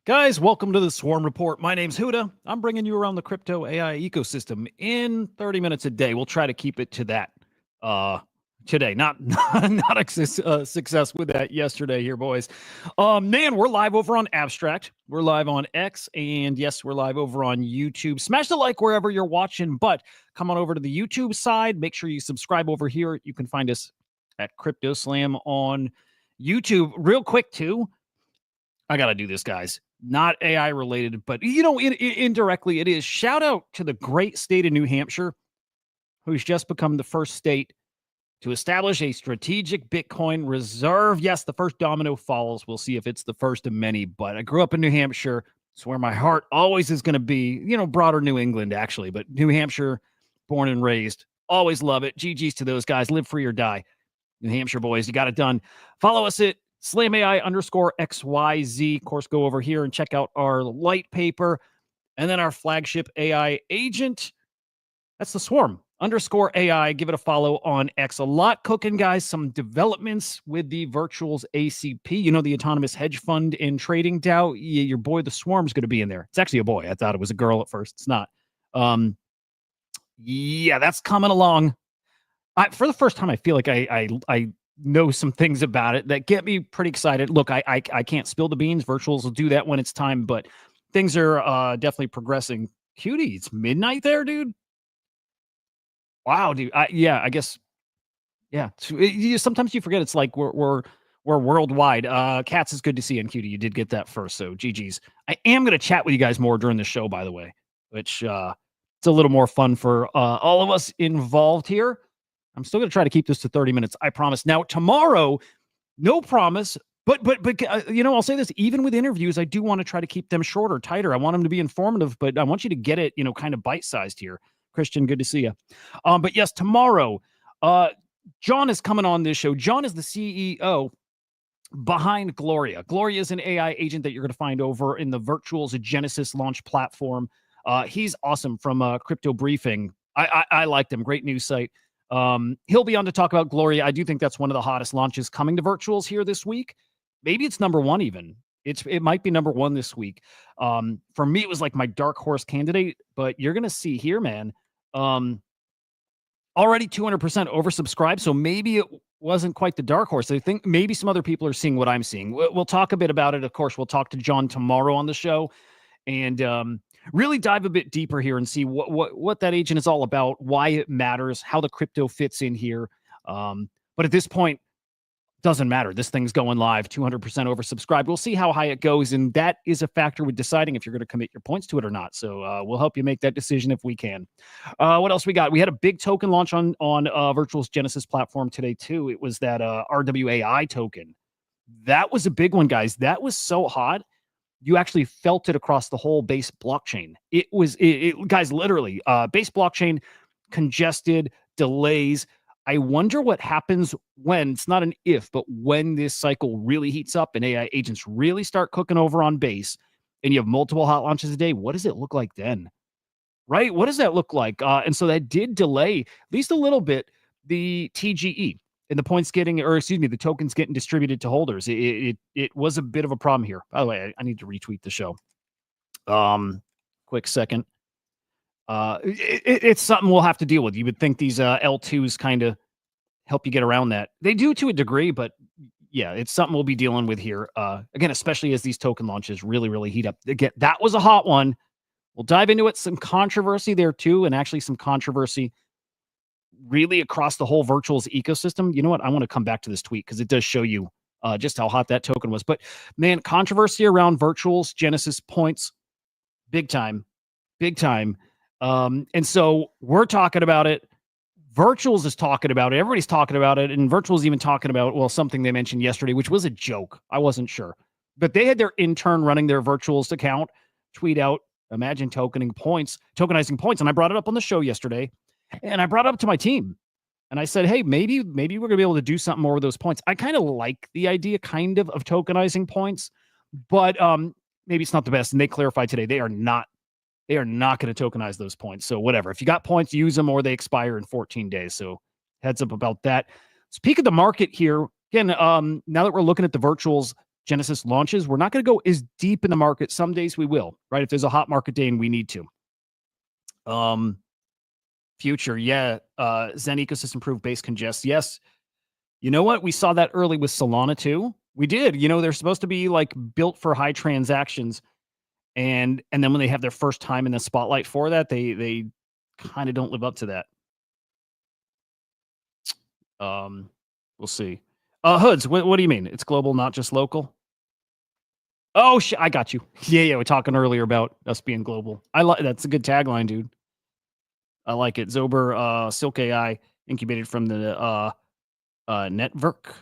Guys, welcome to the Swarm Report. My name's Hudah. I'm bringing you around the crypto AI ecosystem in 30 minutes a day. We'll try to keep it to that today. Not not success with that yesterday here, boys. Man, we're live over on Abstract. We're live on X, and yes, we're live over on YouTube. Smash the like wherever you're watching, but come on over to the YouTube side. Make sure you subscribe over here. You can find us at CryptoSlam on YouTube. Real quick, too. I got to do this, guys. Not AI related, but indirectly it is. Shout out to the great state of New Hampshire, who's just become the first state to establish a strategic Bitcoin reserve. Yes, the first domino falls. We'll see if it's the first of many, but I grew up in New Hampshire. It's where my heart always is going to be, broader New England, actually, but New Hampshire, born and raised. Always love it. GG's to those guys. Live free or die. New Hampshire boys, you got it done. Follow us at SlamAI_XYZ. Of course, go over here and check out our light paper and then our flagship AI agent. That's the Swarm_AI. Give it a follow on X. A lot cooking, guys. Some developments with the Virtuals ACP. The autonomous hedge fund and trading DAO. Your boy, the Swarm's going to be in there. It's actually a boy. I thought it was a girl at first. It's not. Yeah, that's coming along. For the first time, I feel like I know some things about it that get me pretty excited. Look, I can't spill the beans. Virtuals will do that when it's time, but things are definitely progressing. Cutie, it's midnight there, dude. Wow, dude. I guess. Yeah. Sometimes you forget it's like we're worldwide. Cats is good to see, and Cutie, you did get that first, so GG's. I am going to chat with you guys more during the show, by the way, which it's a little more fun for all of us involved here. I'm still going to try to keep this to 30 minutes. I promise. Now, tomorrow, no promise, but I'll say this, even with interviews, I do want to try to keep them shorter, tighter. I want them to be informative, but I want you to get it, kind of bite-sized here. Christian, good to see you. But yes, tomorrow, John is coming on this show. John is the CEO behind Gloria. Gloria is an AI agent that you're going to find over in the Virtuals Genesis launch platform. He's awesome from Crypto Briefing. I liked him. Great news site. He'll be on to talk about Gloria. I do think that's one of the hottest launches coming to Virtuals here this week. Maybe it's number one even. It might be number one this week. For me, it was like my dark horse candidate, but you're going to see here, man, already 200% oversubscribed. So maybe it wasn't quite the dark horse. I think maybe some other people are seeing what I'm seeing. We'll talk a bit about it. Of course, we'll talk to John tomorrow on the show and really dive a bit deeper here and see what that agent is all about, why it matters, how the crypto fits in here. But at this point, doesn't matter. This thing's going live, 200% oversubscribed. We'll see how high it goes, and that is a factor with deciding if you're going to commit your points to it or not. So we'll help you make that decision if we can. What else we got? We had a big token launch on Virtual's Genesis platform today, too. It was that RWAI token. That was a big one, guys. That was so hot. You actually felt it across the whole base blockchain. It was, guys, literally, base blockchain, congested, delays. I wonder what happens when, it's not an if, but when this cycle really heats up and AI agents really start cooking over on base and you have multiple hot launches a day. What does it look like then? Right? What does that look like? And so that did delay, at least a little bit, the TGE. And the the tokens getting distributed to holders. It was a bit of a problem here. By the way, I need to retweet the show. Quick second. It's something we'll have to deal with. You would think these L2s kind of help you get around that. They do to a degree, but yeah, it's something we'll be dealing with here. Again, especially as these token launches really, really heat up. Again, that was a hot one. We'll dive into it. Some controversy there too, and actually some controversy really across the whole Virtuals ecosystem. You know what? I want to come back to this tweet because it does show you just how hot that token was. But man, controversy around Virtuals Genesis points, big time. And so we're talking about it. Virtuals is talking about it. Everybody's talking about it. And Virtuals even talking about, well, something they mentioned yesterday, which was a joke. I wasn't sure. But they had their intern running their Virtuals account tweet out, imagine tokenizing points. And I brought it up on the show yesterday. And I brought it up to my team and I said, hey, maybe we're going to be able to do something more with those points. I kind of like the idea of tokenizing points, but maybe it's not the best. And they clarified today, they are not going to tokenize those points. So whatever, if you got points, use them or they expire in 14 days. So heads up about that. Let's peek at the market here. Again, now that we're looking at the Virtuals Genesis launches, we're not going to go as deep in the market. Some days we will, right? If there's a hot market day and we need to. Future, yeah. Zen ecosystem proof base congest. Yes. You know what? We saw that early with Solana too. We did. They're supposed to be like built for high transactions. And then when they have their first time in the spotlight for that, they kind of don't live up to that. We'll see. Hoods, what do you mean? It's global, not just local? Oh, I got you. Yeah, we're talking earlier about us being global. I like that's a good tagline, dude. I like it. Zober, Silk AI, incubated from the Network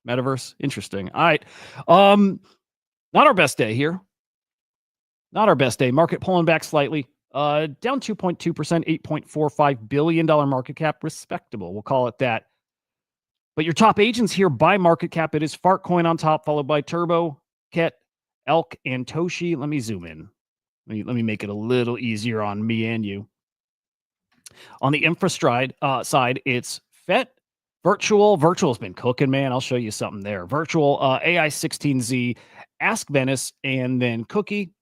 metaverse. Interesting. All right. Not our best day here. Not our best day. Market pulling back slightly. Down 2.2%, $8.45 billion market cap. Respectable. We'll call it that. But your top agents here by market cap, it is Fartcoin on top, followed by Turbo, Ket, Elk, and Toshi. Let me zoom in. Let me make it a little easier on me and you. On the infrastride side, it's FET, Virtual. Virtual's been cooking, man. I'll show you something there. Virtual, AI16Z, Ask Venice, and then Cookie,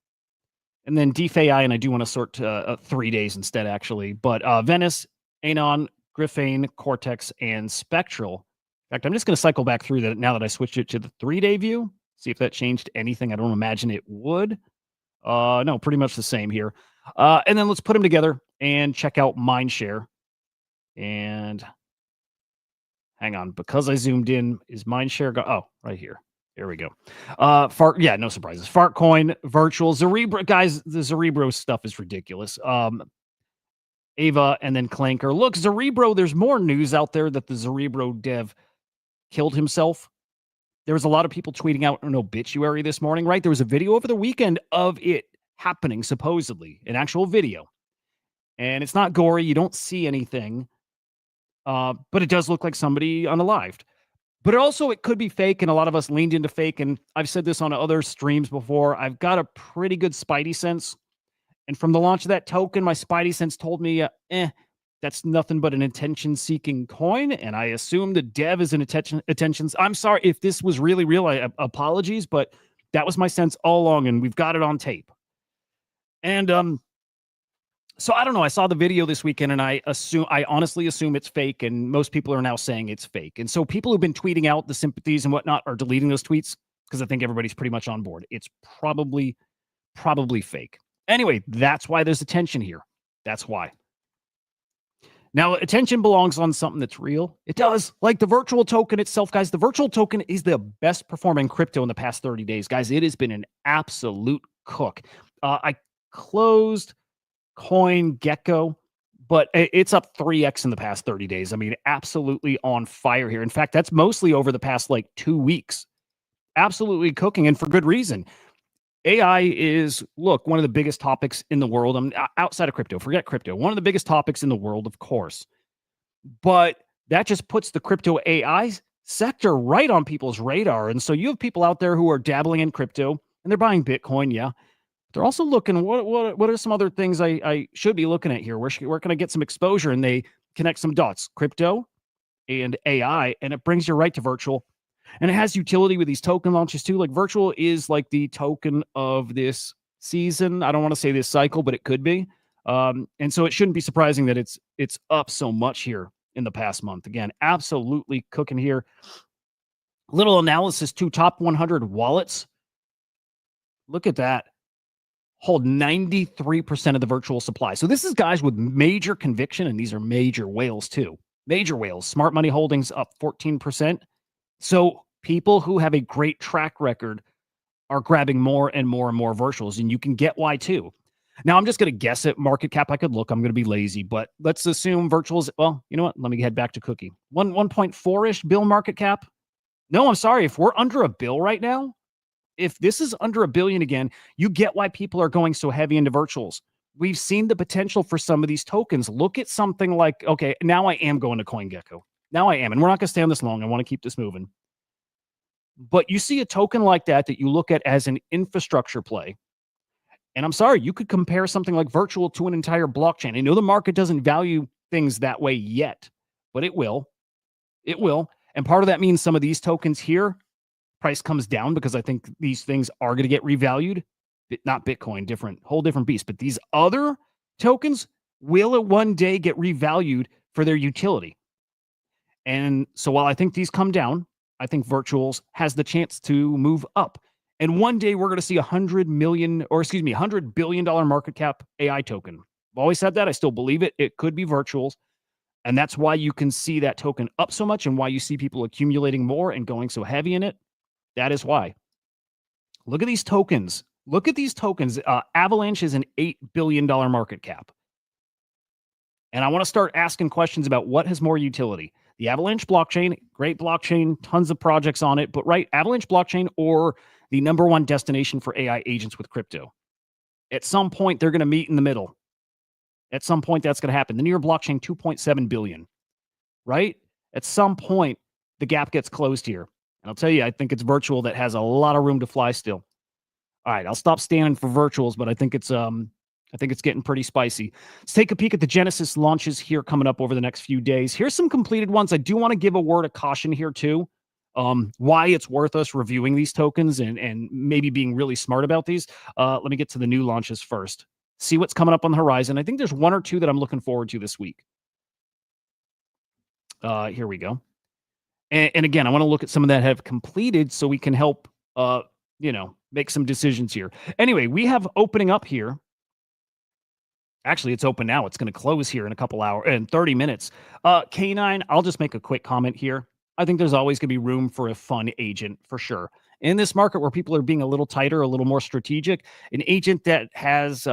and then DeFi. And I do want to sort 3 days instead, actually. But Venice, Anon, Griffane, Cortex, and Spectral. In fact, I'm just going to cycle back through that now that I switched it to the 3-day view. See if that changed anything. I don't imagine it would. No, pretty much the same here. And then let's put them together and check out Mindshare. And hang on, because I zoomed in, is Mindshare oh, right here. There we go. Yeah, no surprises. Fartcoin, Virtual, Cerebro. Guys, the Cerebro stuff is ridiculous. Ava, and then Clanker. Look, Cerebro, there's more news out there that the Cerebro dev killed himself. There was a lot of people tweeting out an obituary this morning, right? There was a video over the weekend of it happening, supposedly, an actual video. And it's not gory. You don't see anything. But it does look like somebody unalived. But it could be fake, and a lot of us leaned into fake. And I've said this on other streams before. I've got a pretty good spidey sense. And from the launch of that token, my spidey sense told me, that's nothing but an attention-seeking coin. And I assume the dev is an attention. I'm sorry if this was really real. Apologies, but that was my sense all along, and we've got it on tape. And so I don't know. I saw the video this weekend, and I honestly assume it's fake, and most people are now saying it's fake. And so people who've been tweeting out the sympathies and whatnot are deleting those tweets because I think everybody's pretty much on board. It's probably fake. Anyway, that's why there's attention here. That's why. Now, attention belongs on something that's real. It does. Like the virtual token itself, guys. The virtual token is the best performing crypto in the past 30 days. Guys, it has been an absolute cook. I closed CoinGecko, but it's up 3x in the past 30 days. I mean, absolutely on fire here. In fact, that's mostly over the past 2 weeks. Absolutely cooking, and for good reason. AI is, look, one of the biggest topics in the world. Outside of crypto, forget crypto. One of the biggest topics in the world, of course. But that just puts the crypto AI sector right on people's radar. And so you have people out there who are dabbling in crypto, and they're buying Bitcoin, yeah. They're also looking, what are some other things I should be looking at here? Where can I get some exposure? And they connect some dots, crypto and AI, and it brings you right to virtual. And it has utility with these token launches too. Like virtual is like the token of this season. I don't want to say this cycle, but it could be. And so it shouldn't be surprising that it's up so much here in the past month. Again, absolutely cooking here. Little analysis too. Top 100 wallets. Look at that. Hold 93% of the virtual supply. So this is guys with major conviction, and these are major whales too. Major whales. Smart money holdings up 14%. So people who have a great track record are grabbing more and more and more virtuals, and you can get why too. Now, I'm just going to guess at market cap. I could look. I'm going to be lazy, but let's assume virtuals. Well, you know what? Let me head back to Cookie. 1.4-ish bill market cap. No, I'm sorry. If we're under $1 billion right now, if this is under $1 billion again, you get why people are going so heavy into virtuals. We've seen the potential for some of these tokens. Look at something like, okay, now I am going to CoinGecko. Now I am, and we're not going to stay on this long. I want to keep this moving. But you see a token like that you look at as an infrastructure play. And I'm sorry, you could compare something like virtual to an entire blockchain. I know the market doesn't value things that way yet, but it will. It will. And part of that means some of these tokens here, price comes down because I think these things are going to get revalued. Not Bitcoin, whole different beast. But these other tokens will it one day get revalued for their utility. And so while I think these come down, I think Virtuals has the chance to move up. And one day we're going to see $100 billion market cap AI token. I've always said that. I still believe it. It could be Virtuals. And that's why you can see that token up so much and why you see people accumulating more and going so heavy in it. That is why. Look at these tokens. Look at these tokens. Avalanche is an $8 billion market cap. And I want to start asking questions about what has more utility. The Avalanche blockchain, great blockchain, tons of projects on it, but right, Avalanche blockchain or the number one destination for AI agents with crypto. At some point, they're going to meet in the middle. At some point, that's going to happen. The Near blockchain, 2.7 billion, right? At some point, the gap gets closed here. And I'll tell you, I think it's Virtual that has a lot of room to fly still. All right, I'll stop standing for Virtuals, but I think it's getting pretty spicy. Let's take a peek at the Genesis launches here coming up over the next few days. Here's some completed ones. I do want to give a word of caution here too. Why it's worth us reviewing these tokens and maybe being really smart about these. Let me get to the new launches first. See what's coming up on the horizon. I think there's one or two that I'm looking forward to this week. Here we go. And again, I want to look at some of that have completed so we can help, make some decisions here. Anyway, we have opening up here. Actually, it's open now. It's going to close here in a couple hours, in 30 minutes. K9, I'll just make a quick comment here. I think there's always going to be room for a fun agent for sure. In this market where people are being a little tighter, a little more strategic, an agent that has,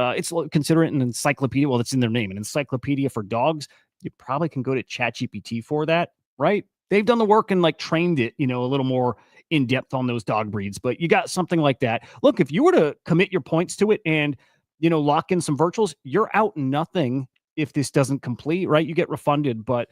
consider it an encyclopedia. Well, it's in their name, an encyclopedia for dogs. You probably can go to ChatGPT for that, right? They've done the work and trained it, a little more in depth on those dog breeds. But you got something like that. Look, if you were to commit your points to it and lock in some virtuals, you're out nothing if this doesn't complete, right? You get refunded, but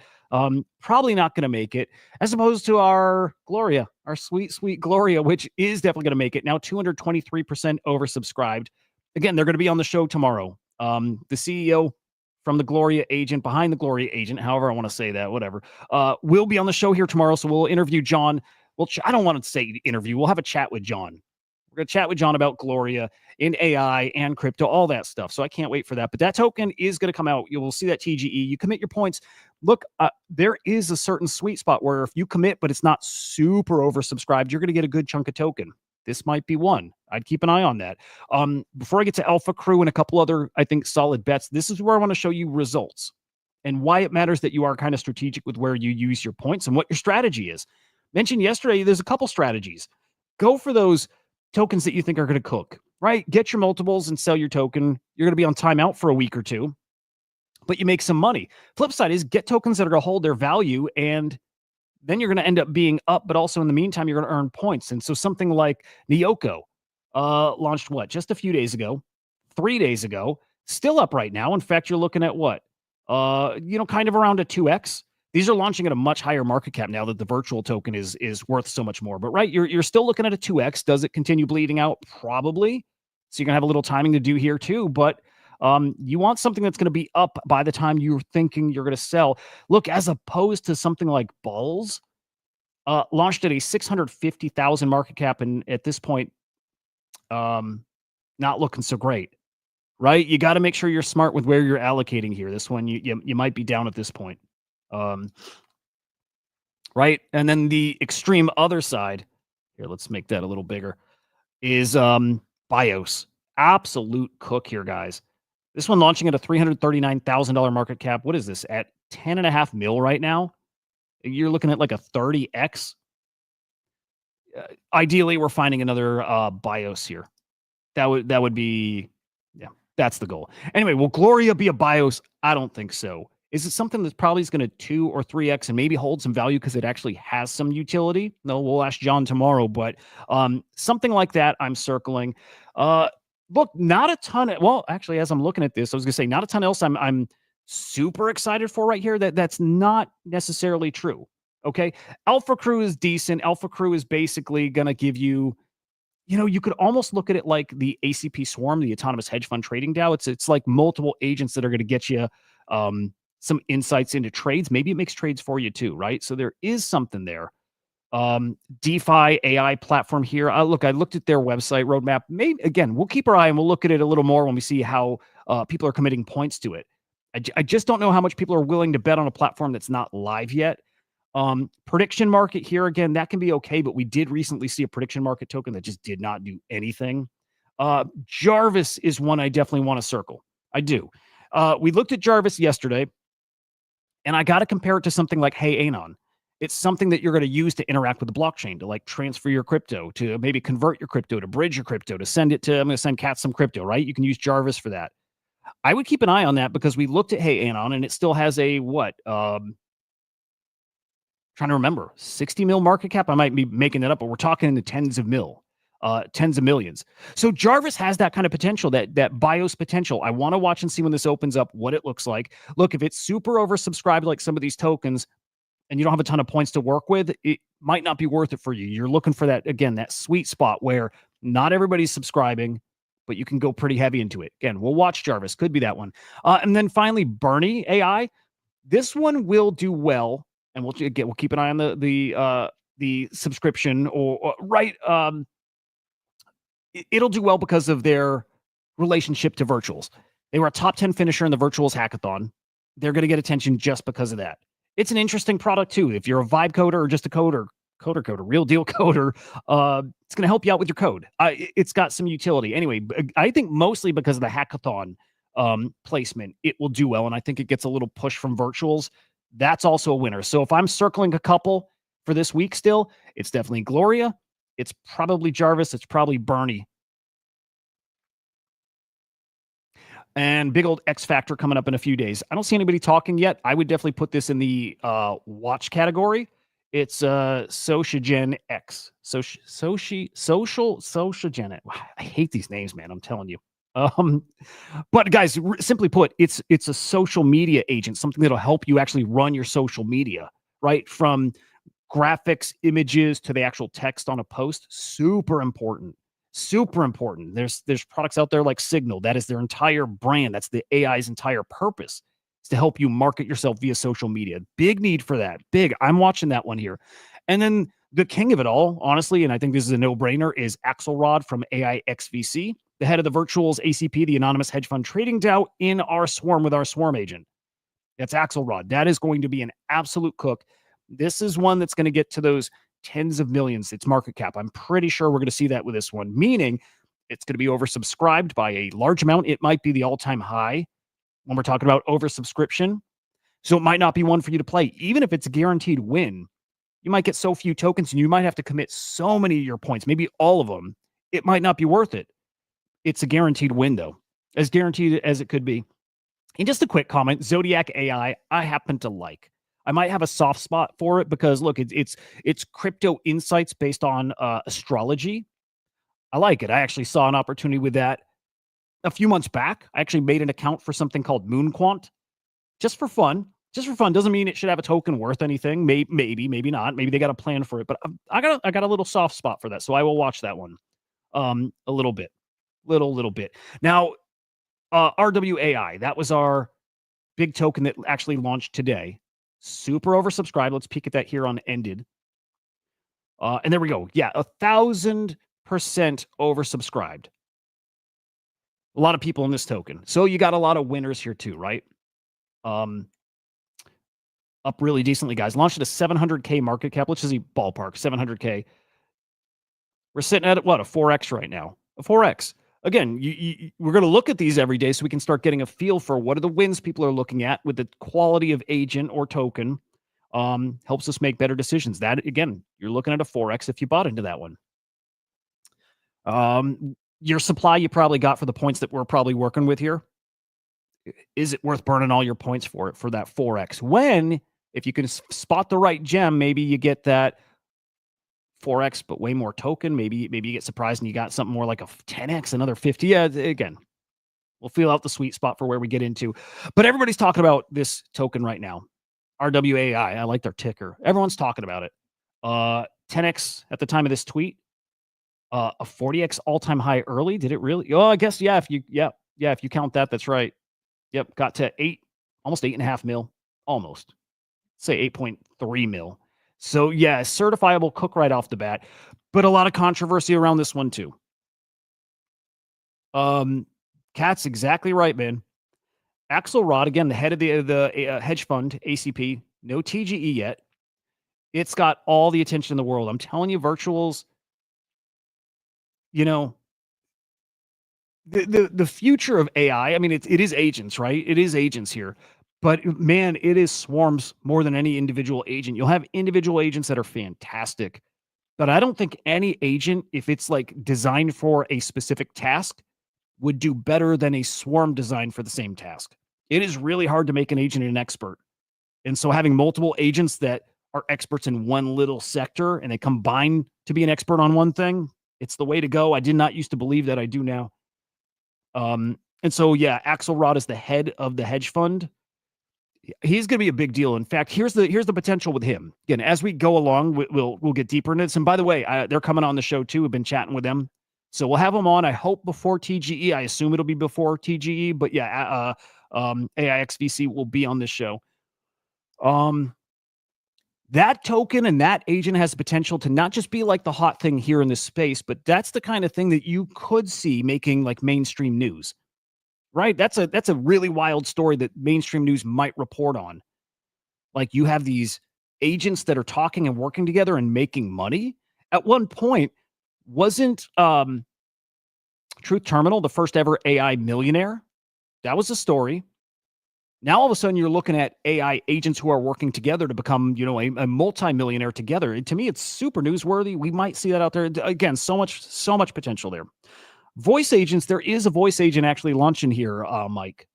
probably not going to make it, as opposed to our Gloria, our sweet, sweet Gloria, which is definitely going to make it. Now 223% oversubscribed. Again, they're going to be on the show tomorrow. The CEO from the Gloria agent, behind the Gloria agent, however I want to say that, whatever, will be on the show here tomorrow. So we'll interview John. Well, I don't want to say interview. We'll have a chat with John. We're going to chat with John about Gloria in AI and crypto, all that stuff. So I can't wait for that. But that token is going to come out. You will see that TGE. You commit your points. Look, there is a certain sweet spot where if you commit, but it's not super oversubscribed, you're going to get a good chunk of token. This might be one. I'd keep an eye on that. Before I get to Alpha Crew and a couple other, I think, solid bets, this is where I want to show you results and why it matters that you are kind of strategic with where you use your points and what your strategy is. Mentioned yesterday, there's a couple strategies. Go for those tokens that you think are going to cook, right? Get your multiples and sell your token. You're going to be on timeout for a week or two, but you make some money. Flip side is get tokens that are going to hold their value, and then you're going to end up being up, but also in the meantime, you're going to earn points. And so something like Nyoko launched just a few days ago, 3 days ago, still up right now. In fact, you're looking at what? Kind of around a 2x. These are launching at a much higher market cap now that the virtual token is worth so much more. But right, you're still looking at a 2x. Does it continue bleeding out? Probably. So you're gonna have a little timing to do here too. But you want something that's going to be up by the time you're thinking you're going to sell. Look, as opposed to something like Bulls, launched at a 650,000 market cap, and at this point, not looking so great. Right, you got to make sure you're smart with where you're allocating here. This one, you might be down at this point. Right. And then the extreme other side here, let's make that a little bigger, is BIOS. Absolute cook here, guys. This one launching at a $339,000 market cap. What is this at 10.5 mil right now? You're looking at like a 30x. Ideally, we're finding another BIOS here. That would be, yeah, that's the goal. Anyway, will Gloria be a BIOS? I don't think so. Is it something that's probably going to 2 or 3x and maybe hold some value because it actually has some utility? No, we'll ask John tomorrow, but something like that I'm circling. Look, not a ton. Well, actually, as I'm looking at this, I was going to say not a ton else I'm super excited for right here. That's not necessarily true. Okay, Alpha Crew is decent. Alpha Crew is basically going to give you, you could almost look at it like the ACP Swarm, the Autonomous Hedge Fund Trading DAO. It's like multiple agents that are going to get you some insights into trades. Maybe it makes trades for you too, right? So there is something there. DeFi AI platform here. Look, I looked at their website roadmap. Maybe again, we'll keep our eye and we'll look at it a little more when we see how people are committing points to it. I just don't know how much people are willing to bet on a platform that's not live yet. Prediction market here again, that can be okay, but we did recently see a prediction market token that just did not do anything. Jarvis is one I definitely want to circle. I do. We looked at Jarvis yesterday, and I got to compare it to something like Hey Anon. It's something that you're going to use to interact with the blockchain, to like transfer your crypto, to maybe convert your crypto, to bridge your crypto, to send it to, I'm going to send Kat some crypto, right? You can use Jarvis for that. I would keep an eye on that because we looked at Hey Anon and it still has a what? Trying to remember, 60 mil market cap. I might be making it up, but we're talking in the tens of millions. So Jarvis has that kind of potential, that BIOS potential. I want to watch and see when this opens up what it looks like. Look, if it's super oversubscribed like some of these tokens and you don't have a ton of points to work with, it might not be worth it for you. You're looking for that, again, that sweet spot where not everybody's subscribing, but you can go pretty heavy into it. Again, we'll watch Jarvis. Could be that one. And then finally, Bernie AI. This one will do well. And we'll keep an eye on the subscription or right. It'll do well because of their relationship to virtuals. They were a top 10 finisher in the virtuals hackathon. They're going to get attention just because of that. It's an interesting product too. If you're a vibe coder or just a coder, real deal coder, it's going to help you out with your code. It's got some utility. Anyway, I think mostly because of the hackathon placement, it will do well. And I think it gets a little push from virtuals. That's also a winner. So if I'm circling a couple for this week still, it's definitely Gloria. It's probably Jarvis. It's probably Bernie. And big old X Factor coming up in a few days. I don't see anybody talking yet. I would definitely put this in the watch category. It's Sociagen X. Sociagen X. I hate these names, man. I'm telling you. But guys, simply put, it's a social media agent, something that'll help you actually run your social media, right? From graphics, images to the actual text on a post. Super important. Super important. There's products out there like Signal. That is their entire brand. That's the AI's entire purpose. Is to help you market yourself via social media. Big need for that. Big. I'm watching that one here. And then the king of it all, honestly, and I think this is a no-brainer, is Axelrod from AIXVC, the head of the Virtuals ACP, the anonymous hedge fund trading DAO in our swarm with our swarm agent. That's Axelrod. That is going to be an absolute cook. This is one that's going to get to those tens of millions. It's market cap. I'm pretty sure we're going to see that with this one, meaning it's going to be oversubscribed by a large amount. It might be the all-time high when we're talking about oversubscription. So it might not be one for you to play. Even if it's a guaranteed win, you might get so few tokens and you might have to commit so many of your points, maybe all of them. It might not be worth it. It's a guaranteed win, though, as guaranteed as it could be. And just a quick comment, Zodiac AI, I happen to like. I might have a soft spot for it because, look, it's crypto insights based on astrology. I like it. I actually saw an opportunity with that a few months back. I actually made an account for something called MoonQuant just for fun. Just for fun. Doesn't mean it should have a token worth anything. Maybe not. Maybe they got a plan for it. But I got a little soft spot for that. So I will watch that one a little bit. Little bit. Now, RWAI, that was our big token that actually launched today. Super oversubscribed. Let's peek at that here on ended. And there we go. Yeah, 1,000% oversubscribed. A lot of people in this token. So you got a lot of winners here too, right? Up really decently, guys. Launched at a 700K market cap. Let's just see ballpark, 700K. We're sitting at, what, a 4X right now. A 4X. Again, we're going to look at these every day so we can start getting a feel for what are the wins people are looking at with the quality of agent or token. Helps us make better decisions. That, again, you're looking at a 4X if you bought into that one. Your supply you probably got for the points that we're probably working with here. Is it worth burning all your points for it for that 4X? When, if you can spot the right gem, maybe you get that 4X, but way more token. Maybe you get surprised and you got something more like a 10X, another 50. Yeah, again, we'll feel out the sweet spot for where we get into. But everybody's talking about this token right now. RWAI. I like their ticker. Everyone's talking about it. 10X at the time of this tweet. A 40X all-time high early. Did it really? Oh, I guess, yeah. If you count that, that's right. Yep. Got to almost 8.5 mil. Almost. Say 8.3 mil. So yeah, certifiable cook right off the bat, but a lot of controversy around this one too. Cat's exactly right, man. Axelrod, again, the head of the hedge fund, ACP, no TGE yet. It's got all the attention in the world. I'm telling you, virtuals, you know, the future of AI. I mean, it is agents, right? It is agents here, but man, it is swarms more than any individual agent. You'll have individual agents that are fantastic, but I don't think any agent, if it's like designed for a specific task, would do better than a swarm designed for the same task. It is really hard to make an agent an expert. And so having multiple agents that are experts in one little sector and they combine to be an expert on one thing, it's the way to go. I did not used to believe that. I do now. And so yeah, Axelrod is the head of the hedge fund. He's going to be a big deal. In fact, here's the potential with him. Again, as we go along, we'll get deeper into this. And by the way, they're coming on the show too. We've been chatting with them, so we'll have them on. I hope before TGE. I assume it'll be before TGE, but yeah, AIXVC will be on this show. That token and that agent has potential to not just be like the hot thing here in this space, but that's the kind of thing that you could see making like mainstream news, right? That's a really wild story that mainstream news might report on. Like you have these agents that are talking and working together and making money. At one point, wasn't Truth Terminal the first ever AI millionaire? That was a story. Now, all of a sudden, you're looking at AI agents who are working together to become, a multimillionaire together. And to me, it's super newsworthy. We might see that out there. Again, so much potential there. Voice agents, there is a voice agent actually launching here, Mike.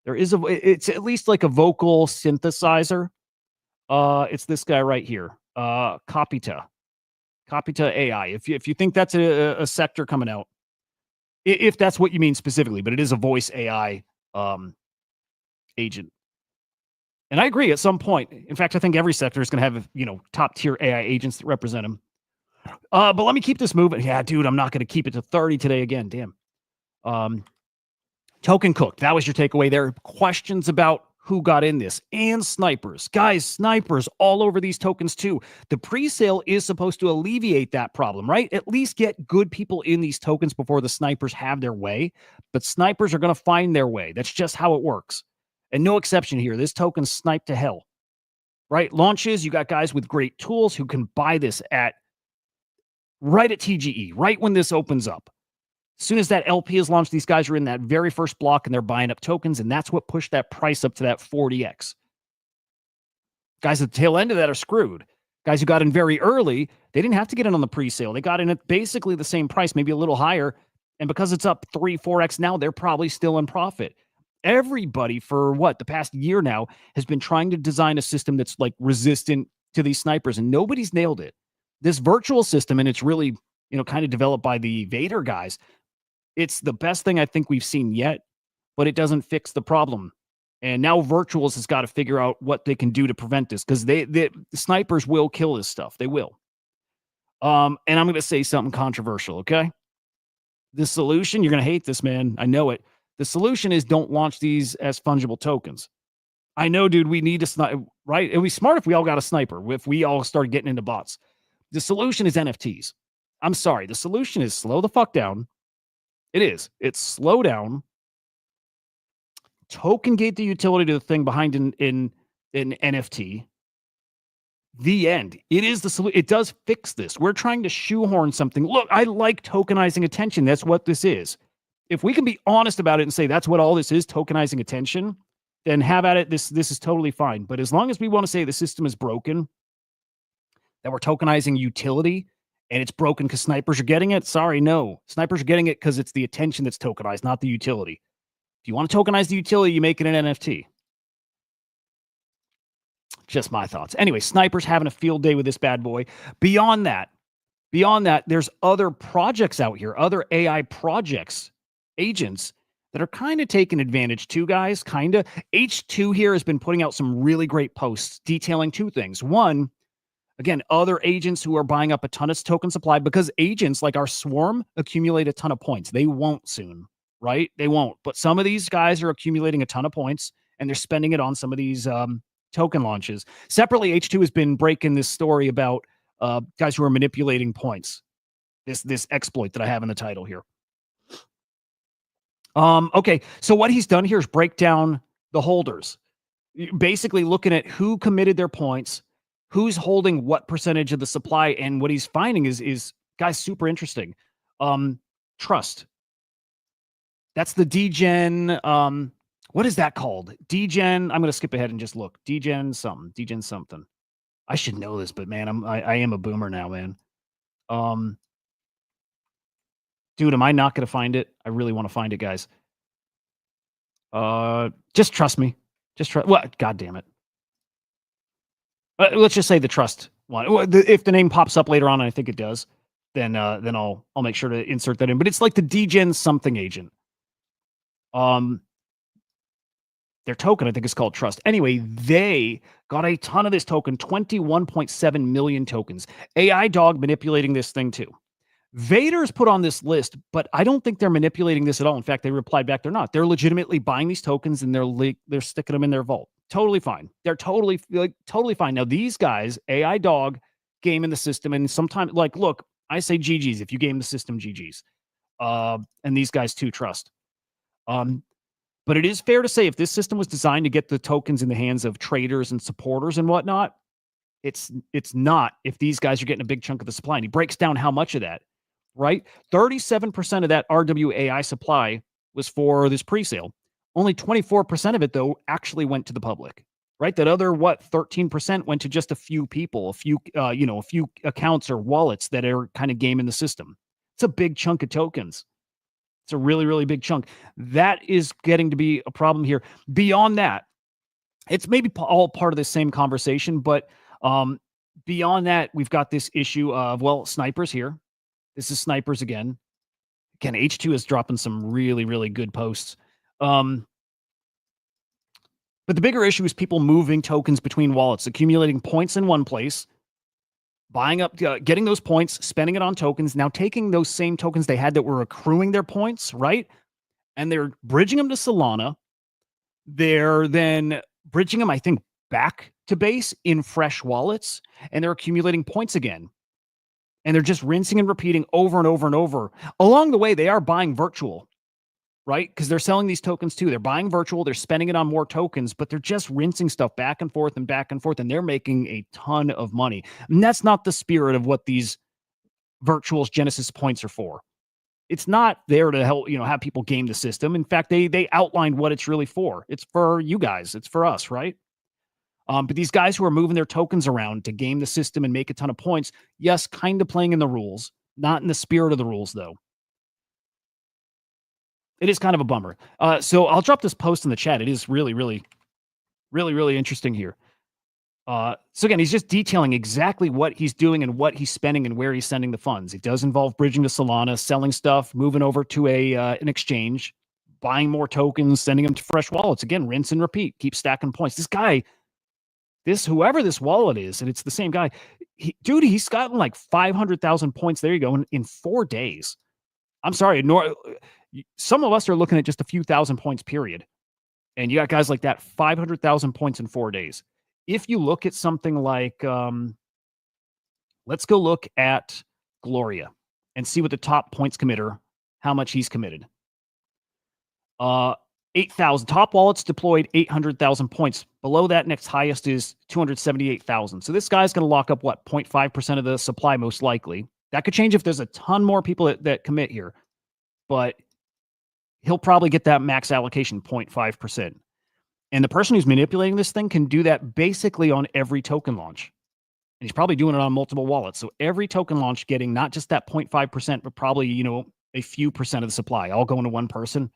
It's at least like a vocal synthesizer. It's this guy right here, Copita AI. If you think that's a sector coming out, if that's what you mean specifically, but it is a voice AI agent. And I agree at some point. In fact, I think every sector is going to have, top tier AI agents that represent them. But let me keep this moving. Yeah, dude, I'm not going to keep it to 30 today again. Damn. Token cooked. That was your takeaway there. Questions about who got in this and snipers. Guys, snipers all over these tokens too. The pre-sale is supposed to alleviate that problem, right? At least get good people in these tokens before the snipers have their way. But snipers are going to find their way. That's just how it works. And no exception here. This token sniped to hell, right? Launches, you got guys with great tools who can buy this right at TGE, right when this opens up. As soon as that LP is launched, these guys are in that very first block and they're buying up tokens, and that's what pushed that price up to that 40x. Guys at the tail end of that are screwed. Guys who got in very early, they didn't have to get in on the pre-sale. They got in at basically the same price, maybe a little higher. And because it's up 3-4x now, they're probably still in profit. Everybody for the past year now has been trying to design a system that's like resistant to these snipers, and nobody's nailed it. This virtual system, and it's really, kind of developed by the Vader guys. It's the best thing I think we've seen yet, but it doesn't fix the problem. And now Virtuals has got to figure out what they can do to prevent this, because the snipers will kill this stuff. They will. And I'm going to say something controversial, okay? The solution, you're going to hate this, man. I know it. The solution is don't launch these as fungible tokens. I know, dude, we need to snipe, right? It'd be smart if we all got a sniper, if we all started getting into bots. The solution is NFTs. I'm sorry. The solution is slow the fuck down. It is. It's slow down. Token gate the utility to the thing behind in NFT. The end. It is the solution. It does fix this. We're trying to shoehorn something. Look, I like tokenizing attention. That's what this is. If we can be honest about it and say that's what all this is, tokenizing attention, then have at it. This is totally fine. But as long as we want to say the system is broken, that we're tokenizing utility, and it's broken because snipers are getting it, sorry, no. Snipers are getting it because it's the attention that's tokenized, not the utility. If you want to tokenize the utility, you make it an NFT. Just my thoughts. Anyway, snipers having a field day with this bad boy. Beyond that, there's other projects out here, other AI projects, agents that are kind of taking advantage too, guys. Kind of. H2 here has been putting out some really great posts detailing two things. One, again, other agents who are buying up a ton of token supply, because agents like our swarm accumulate a ton of points. They won't soon, right? They won't. But some of these guys are accumulating a ton of points, and they're spending it on some of these token launches. Separately, H2 has been breaking this story about guys who are manipulating points. This exploit that I have in the title here. Okay, so what he's done here is break down the holders, basically looking at who committed their points, who's holding what percentage of the supply, and what he's finding is guys, super interesting. Trust. That's the degen. What is that called? Degen. I'm gonna skip ahead and just look. Degen something. Degen something. I should know this, but man, I am a boomer now, man. Dude, am I not gonna find it? I really want to find it, guys. Just trust me. Just trust. What? God damn it. Let's just say the trust one. If the name pops up later on, and I think it does, then I'll make sure to insert that in. But it's like the degen something agent. Their token, I think, is called Trust. Anyway, they got a ton of this token, 21.7 million tokens. AI Dog manipulating this thing too. Vader's put on this list, but I don't think they're manipulating this at all. In fact, they replied back, they're not. They're legitimately buying these tokens and they're sticking them in their vault. Totally fine. They're totally fine. Now, these guys, AI Dog, game in the system, and sometimes, like, look, I say GG's if you game the system, GG's. And these guys too, Trust. But it is fair to say if this system was designed to get the tokens in the hands of traders and supporters and whatnot, it's not if these guys are getting a big chunk of the supply. And he breaks down how much of that. Right? 37% of that RWAI supply was for this pre-sale. Only 24% of it, though, actually went to the public. Right? That other, 13% went to just a few people, a few accounts or wallets that are kind of gaming the system. It's a big chunk of tokens. It's a really, really big chunk. That is getting to be a problem here. Beyond that, it's maybe all part of the same conversation, but beyond that, we've got this issue of, snipers here. This is snipers again. Again, H2 is dropping some really, really good posts. But the bigger issue is people moving tokens between wallets, accumulating points in one place, buying up, getting those points, spending it on tokens, now taking those same tokens they had that were accruing their points, right? And they're bridging them to Solana. They're then bridging them, I think, back to base in fresh wallets, and they're accumulating points again. And they're just rinsing and repeating over and over and over. Along the way, they are buying virtual, right? Because they're selling these tokens too. They're buying virtual, they're spending it on more tokens, but they're just rinsing stuff back and forth, and they're making a ton of money. And that's not the spirit of what these virtual Genesis points are for. It's not there to help, have people game the system. In fact, they outlined what it's really for. It's for you guys. It's for us, right? But these guys who are moving their tokens around to game the system and make a ton of points, yes, kind of playing in the rules, not in the spirit of the rules, though. It is kind of a bummer. So I'll drop this post in the chat. It is really, really, really, really interesting here. So again, he's just detailing exactly what he's doing and what he's spending and where he's sending the funds. It does involve bridging to Solana, selling stuff, moving over to an exchange, buying more tokens, sending them to fresh wallets. Again, rinse and repeat. Keep stacking points. This guy... whoever this wallet is, and it's the same guy, he's gotten like 500,000 points. There you go. In 4 days. I'm sorry. Some of us are looking at just a few thousand points, period. And you got guys like that, 500,000 points in 4 days. If you look at something like, let's go look at Gloria and see what the top points committer, how much he's committed. 8,000. Top wallets deployed 800,000 points. Below that, next highest is 278,000. So this guy's going to lock up, 0.5% of the supply, most likely. That could change if there's a ton more people that commit here. But he'll probably get that max allocation, 0.5%. And the person who's manipulating this thing can do that basically on every token launch. And he's probably doing it on multiple wallets. So every token launch getting not just that 0.5%, but probably, a few percent of the supply, all going to one person.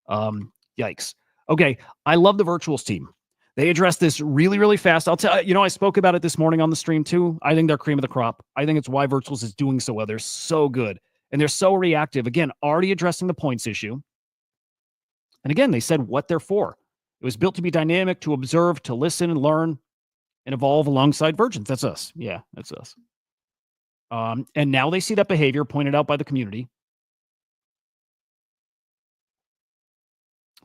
Yikes. Okay. I love the virtuals team. They addressed this really, really fast. I'll tell you, I spoke about it this morning on the stream too. I think they're cream of the crop. I think it's why virtuals is doing so well. They're so good and they're so reactive. Again, already addressing the points issue. And again, they said what they're for. It was built to be dynamic, to observe, to listen and learn and evolve alongside virgins. That's us. Yeah, that's us. And now they see that behavior pointed out by the community.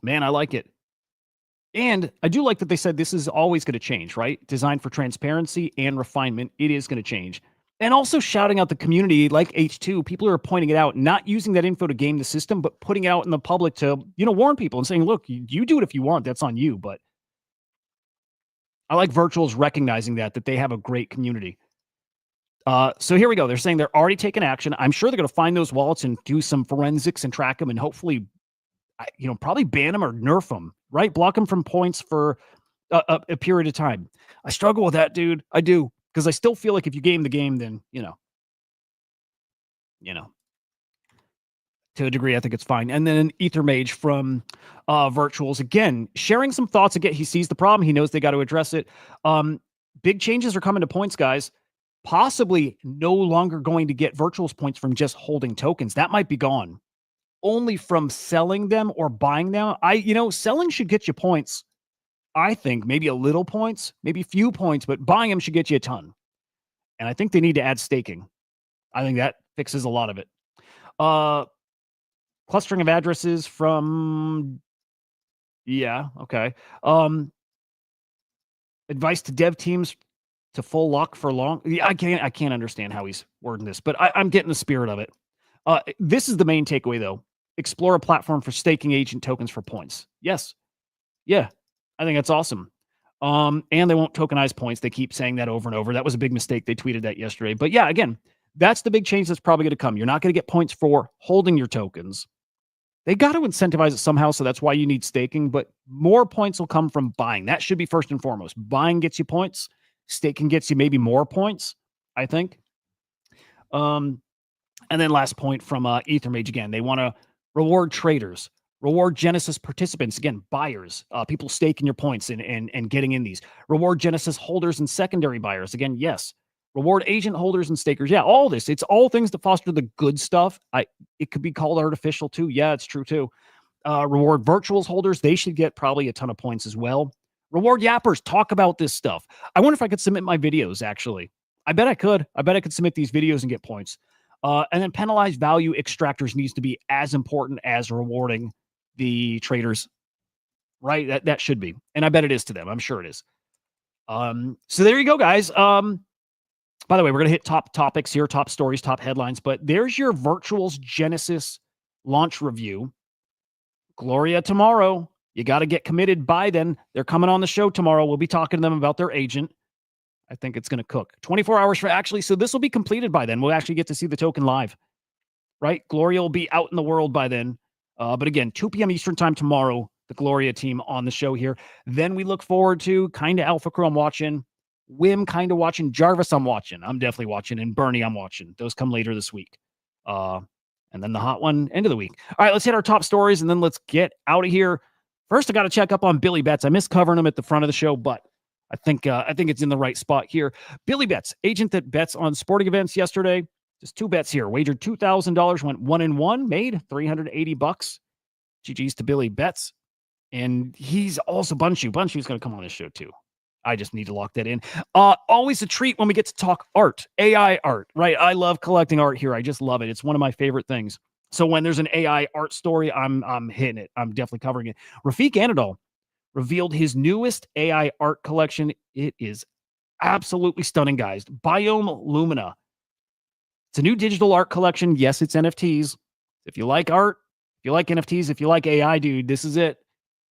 Man, I like it. And I do like that they said this is always going to change, right? Designed for transparency and refinement. It is going to change. And also shouting out the community like H2, people are pointing it out, not using that info to game the system, but putting it out in the public to, warn people and saying, look, you do it if you want. That's on you. But I like Virtuals recognizing that they have a great community. So here we go. They're saying they're already taking action. I'm sure they're going to find those wallets and do some forensics and track them and hopefully, probably ban them or nerf them, right? Block them from points for a period of time. I struggle with that, dude. I do. Because I still feel like if you game the game, then, to a degree, I think it's fine. And then Ether Mage from Virtuals, again, sharing some thoughts. Again, he sees the problem. He knows they got to address it. Big changes are coming to points, guys. Possibly no longer going to get Virtuals points from just holding tokens. That might be gone. Only from selling them or buying them. Selling should get you points. I think maybe a little points, maybe few points, but buying them should get you a ton. And I think they need to add staking. I think that fixes a lot of it. Clustering of addresses from, yeah, okay. Advice to dev teams to full lock for long. Yeah, I can't understand how he's wording this, but I'm getting the spirit of it. This is the main takeaway, though. Explore a platform for staking agent tokens for points. Yes. Yeah. I think that's awesome. And they won't tokenize points. They keep saying that over and over. That was a big mistake. They tweeted that yesterday. But yeah, again, that's the big change that's probably going to come. You're not going to get points for holding your tokens. They got to incentivize it somehow, so that's why you need staking. But more points will come from buying. That should be first and foremost. Buying gets you points. Staking gets you maybe more points, I think. And then last point from Ethermage again. They want to reward traders. Reward Genesis participants, again, buyers, people staking your points and getting in these. Reward Genesis holders and secondary buyers. Again, yes. Reward agent holders and stakers. Yeah, all this. It's all things to foster the good stuff. It could be called artificial too. Yeah, it's true too. Reward Virtuals holders. They should get probably a ton of points as well. Reward Yappers. Talk about this stuff. I wonder if I could submit my videos, actually. I bet I could. I bet I could submit these videos and get points. And then penalized value extractors needs to be as important as rewarding the traders, right? That should be. And I bet it is to them. I'm sure it is. So there you go, guys. By the way, we're going to hit top topics here, top stories, top headlines, but there's your Virtuals Genesis launch review. Gloria tomorrow. You got to get committed by then. They're coming on the show tomorrow. We'll be talking to them about their agent. I think it's going to cook. 24 hours for actually, so this will be completed by then. We'll actually get to see the token live, right? Gloria will be out in the world by then. But again, 2 p.m. Eastern time tomorrow, the Gloria team on the show here. Then we look forward to kind of Alpha Crow I'm watching, Wim kind of watching, Jarvis I'm watching. I'm definitely watching, and Bernie I'm watching. Those come later this week. And then the hot one, end of the week. All right, let's hit our top stories, and then let's get out of here. First, I got to check up on Billy Betts. I missed covering him at the front of the show, but I think it's in the right spot here. Billy Betts, agent that bets on sporting events yesterday. Just 2 bets here. Wagered $2,000, went 1-1, made $380. GG's to Billy Betts. And he's also Bunshu. Bunshu's going to come on this show too. I just need to lock that in. Always a treat when we get to talk art, AI art, right? I love collecting art here. I just love it. It's one of my favorite things. So when there's an AI art story, I'm hitting it. I'm definitely covering it. Rafiq Anadol revealed his newest AI art collection. It is absolutely stunning, guys. Biome Lumina. It's a new digital art collection. Yes, it's NFTs. If you like art, if you like NFTs, if you like AI, dude, this is it.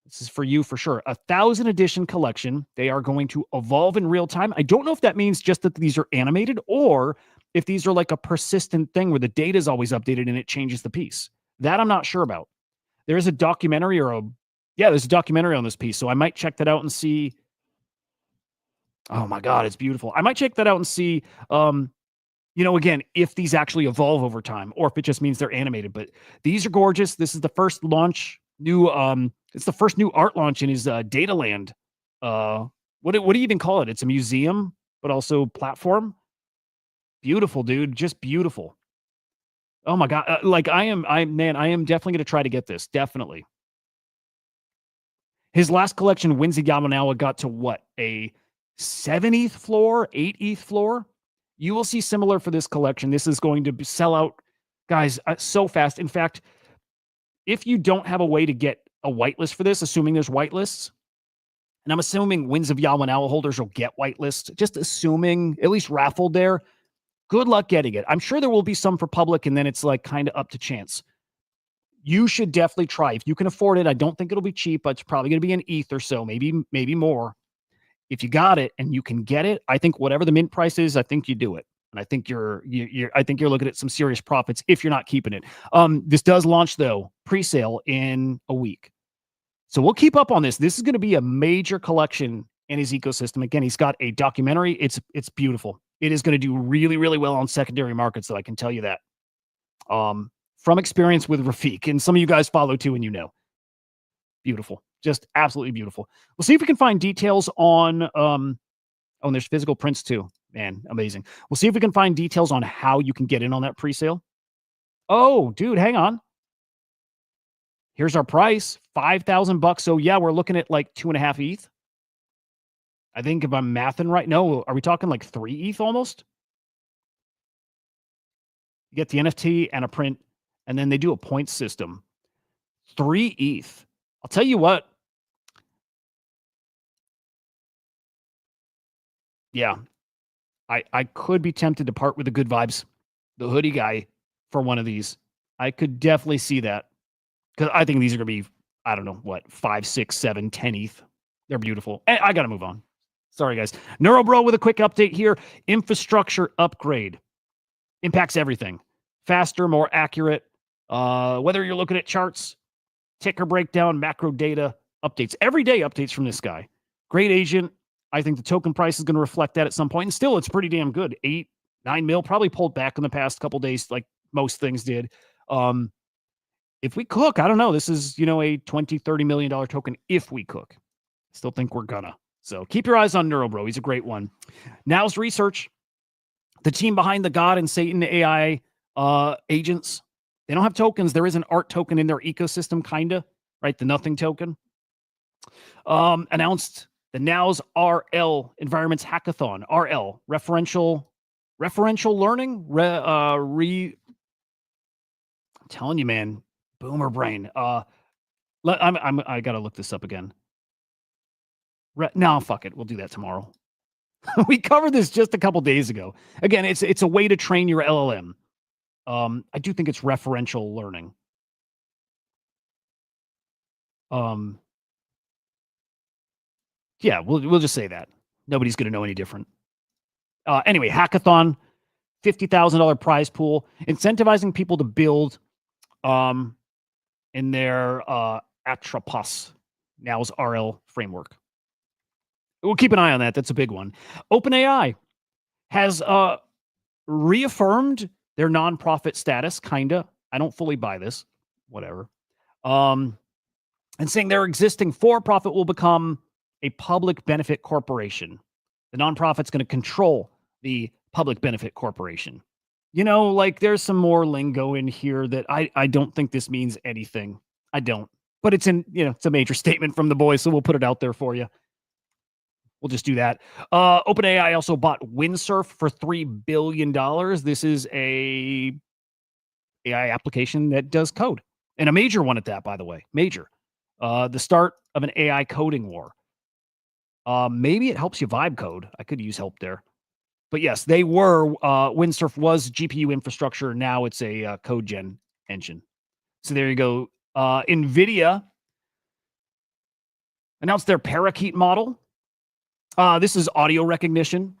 This is for you for sure. 1,000 edition collection. They are going to evolve in real time. I don't know if that means just that these are animated or if these are like a persistent thing where the data is always updated and it changes the piece. That I'm not sure about. There is a documentary there's a documentary on this piece. So I might check that out and see. Oh my God, it's beautiful. I might check that out and see, again, if these actually evolve over time or if it just means they're animated. But these are gorgeous. This is the first launch. It's the first new art launch in his data land. What do you even call it? It's a museum, but also platform. Beautiful, dude. Just beautiful. Oh my God. I am definitely going to try to get this. Definitely. His last collection, Winzy Yamanawa, got to what? A 7th floor, 8th floor? You will see similar for this collection. This is going to sell out, guys, so fast. In fact, if you don't have a way to get a whitelist for this, assuming there's whitelists, And I'm assuming Winds of Yahweh Owl holders will get whitelist, just assuming, at least raffled there. Good luck getting it. I'm sure there will be some for public, and then it's like kind of up to chance. You should definitely try. If you can afford it, I don't think it'll be cheap, but it's probably going to be an ETH or so, maybe more. If you got it and you can get it, I think whatever the mint price is, I think you do it. And I think you're looking at some serious profits if you're not keeping it. This does launch though, pre-sale in a week. So we'll keep up on this. This is going to be a major collection in his ecosystem. Again, he's got a documentary. It's beautiful. It is going to do really, really well on secondary markets, so I can tell you that. From experience with Rafiq, and some of you guys follow too, and you know. Beautiful. Just absolutely beautiful. We'll see if we can find details on and there's physical prints too. Man, amazing. We'll see if we can find details on how you can get in on that pre-sale. Oh, dude, hang on. Here's our price, $5,000. So yeah, we're looking at like 2.5 ETH. I think if I'm mathing right, no, are we talking like 3 ETH almost? You get the NFT and a print, and then they do a point system. 3 ETH. I'll tell you what. Yeah, I could be tempted to part with the good vibes, the hoodie guy, for one of these. I could definitely see that, because I think these are going to be, I don't know, what, 5, 6, 7, 10 ETH. They're beautiful. And I got to move on. Sorry, guys. NeuroBro with a quick update here. Infrastructure upgrade impacts everything. Faster, more accurate. Whether you're looking at charts, ticker breakdown, macro data, updates. Everyday updates from this guy. Great agent. I think the token price is going to reflect that at some point. And still, it's pretty damn good. 8, 9 mil, probably pulled back in the past couple days, like most things did. If we cook, I don't know. This is, a $20, $30 million token if we cook. Still think we're gonna. So keep your eyes on NeuroBro. He's a great one. Now's research. The team behind the God and Satan AI agents, they don't have tokens. There is an art token in their ecosystem, kinda, right? The nothing token. Announced the Now's RL Environments Hackathon. RL, referential learning. I'm telling you, man, boomer brain. I gotta look this up again. No, fuck it. We'll do that tomorrow. We covered this just a couple days ago. Again, it's a way to train your LLM. I do think it's referential learning. Yeah, we'll just say that. Nobody's going to know any different. Anyway, hackathon, $50,000 prize pool, incentivizing people to build in their Atropos, Now's RL framework. We'll keep an eye on that. That's a big one. OpenAI has reaffirmed their nonprofit status, kinda. I don't fully buy this. Whatever. And saying their existing for-profit will become a public benefit corporation. The nonprofit's going to control the public benefit corporation. Like there's some more lingo in here that I don't think this means anything. I don't. But it's it's a major statement from the boys, so we'll put it out there for you. We'll just do that. OpenAI also bought Windsurf for $3 billion. This is a AI application that does code. And a major one at that, by the way. Major. The start of an AI coding war. Maybe it helps you vibe code. I could use help there. But yes, they were. Windsurf was GPU infrastructure. Now it's a code gen engine. So there you go. NVIDIA announced their Parakeet model. This is audio recognition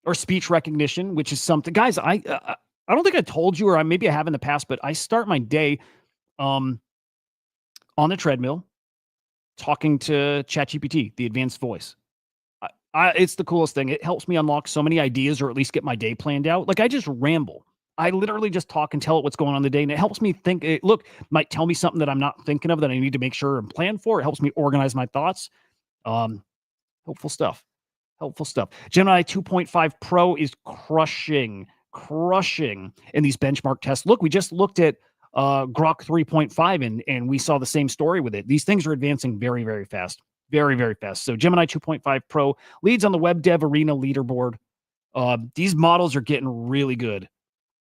or speech recognition, which is something, guys. I don't think I told you, or maybe I have in the past, but I start my day on the treadmill talking to ChatGPT, the advanced voice. It's the coolest thing. It helps me unlock so many ideas, or at least get my day planned out. Like I just ramble. I literally just talk and tell it what's going on in the day, and it helps me think. It might tell me something that I'm not thinking of that I need to make sure and plan for. It helps me organize my thoughts. Helpful stuff. Gemini 2.5 Pro is crushing in these benchmark tests. Look, we just looked at Grok 3.5 and we saw the same story with it. These things are advancing very, very fast. Very, very fast. So Gemini 2.5 Pro leads on the Web Dev Arena leaderboard. These models are getting really good,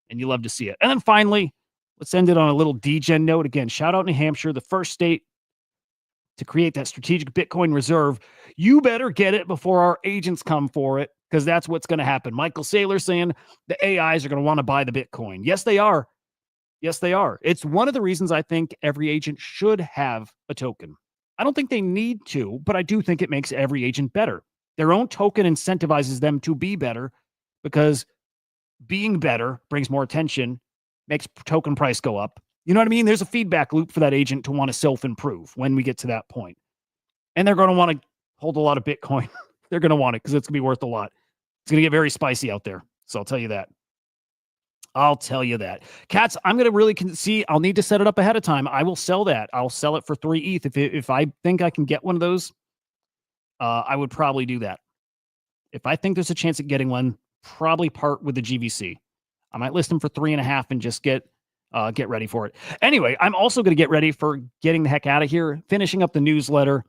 and you love to see it. And then finally, let's end it on a little degen note. Again, shout out New Hampshire, the first state to create that strategic Bitcoin reserve. You better get it before our agents come for it, because that's what's going to happen. Michael Saylor saying the AIs are going to want to buy the Bitcoin. Yes, they are. Yes, they are. It's one of the reasons I think every agent should have a token. I don't think they need to, but I do think it makes every agent better. Their own token incentivizes them to be better, because being better brings more attention, makes token price go up. You know what I mean? There's a feedback loop for that agent to want to self-improve when we get to that point. And they're going to want to hold a lot of Bitcoin. They're going to want it because it's going to be worth a lot. It's going to get very spicy out there. So I'll tell you that. Cats, I'm going to really see. I'll need to set it up ahead of time. I will sell that. I'll sell it for 3 ETH. If I think I can get one of those, I would probably do that. If I think there's a chance of getting one, probably part with the GVC. I might list them for 3.5 and just get ready for it. Anyway, I'm also going to get ready for getting the heck out of here, finishing up the newsletter,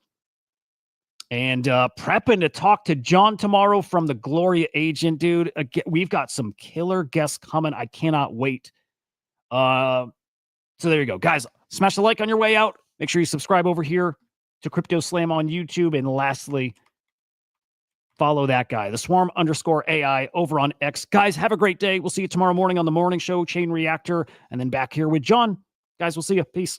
and prepping to talk to John tomorrow from the Gloria Agent, dude. Again, we've got some killer guests coming. I cannot wait. So there you go. Guys, smash the like on your way out. Make sure you subscribe over here to CryptoSlam on YouTube. And lastly, follow that guy, the Swarm_AI over on X. Guys, have a great day. We'll see you tomorrow morning on the morning show, Chain Reactor, and then back here with John. Guys, we'll see you. Peace.